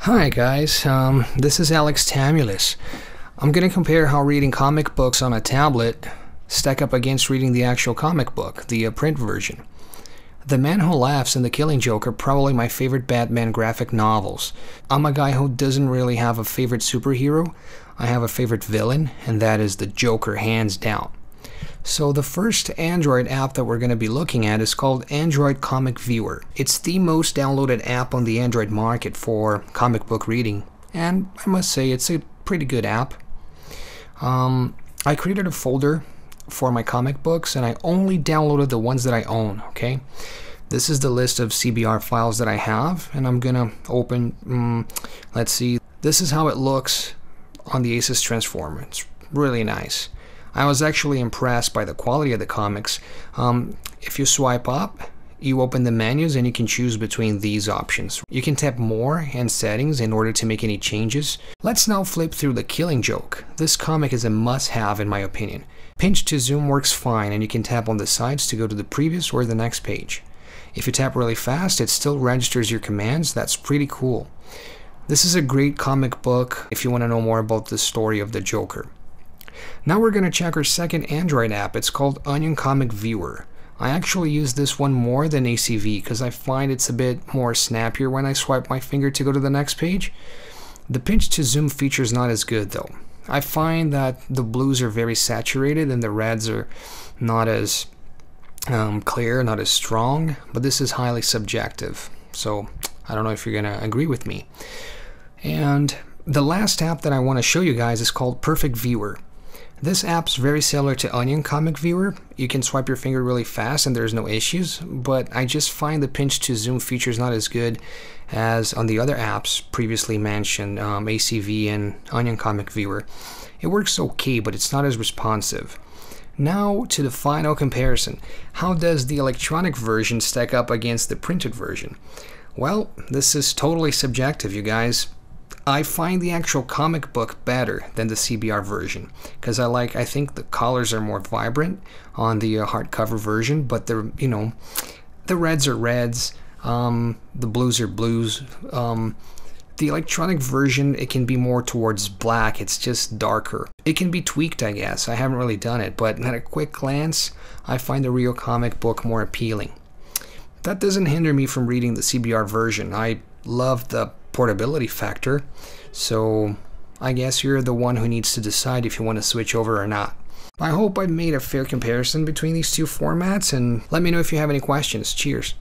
Hi guys, this is Alex Tamulus. I'm gonna compare how reading comic books on a tablet stack up against reading the actual comic book, the print version. The Man Who Laughs and The Killing Joke are probably my favorite Batman graphic novels. I'm a guy who doesn't really have a favorite superhero. I have a favorite villain, and that is the Joker, hands down. So the first Android app that we're going to be looking at is called Android Comic Viewer. It's the most downloaded app on the Android market for comic book reading, and I must say it's a pretty good app. I created a folder for my comic books, and I only downloaded the ones that I own, okay? This is the list of CBR files that I have, and I'm going to open, let's see, this is how it looks on the Asus Transformer. It's really nice. I was actually impressed by the quality of the comics. If you swipe up, you open the menus and you can choose between these options. You can tap more and settings in order to make any changes. Let's now flip through The Killing Joke. This comic is a must-have in my opinion. Pinch to zoom works fine, and you can tap on the sides to go to the previous or the next page. If you tap really fast, it still registers your commands. That's pretty cool. This is a great comic book if you want to know more about the story of the Joker. Now we're going to check our second Android app. It's called Onion Comic Viewer. I actually use this one more than ACV because I find it's a bit more snappier when I swipe my finger to go to the next page. The pinch to zoom feature is not as good though. I find that the blues are very saturated and the reds are not as clear, not as strong, but this is highly subjective. So I don't know if you're going to agree with me. And the last app that I want to show you guys is called Perfect Viewer. This app's very similar to Onion Comic Viewer. You can swipe your finger really fast and there's no issues, but I just find the pinch to zoom feature is not as good as on the other apps previously mentioned, ACV and Onion Comic Viewer. It works okay, but it's not as responsive. Now to the final comparison. How does the electronic version stack up against the printed version? Well, this is totally subjective, you guys. I find the actual comic book better than the CBR version because I think the colors are more vibrant on the hardcover version, but the reds are reds, the blues are blues. The electronic version, it can be more towards black. It's just darker. It can be tweaked, I guess. I haven't really done it, but at a quick glance, I find the real comic book more appealing. That doesn't hinder me from reading the CBR version. I love the portability factor, so I guess you're the one who needs to decide if you want to switch over or not. I hope I've made a fair comparison between these two formats, and let me know if you have any questions. Cheers.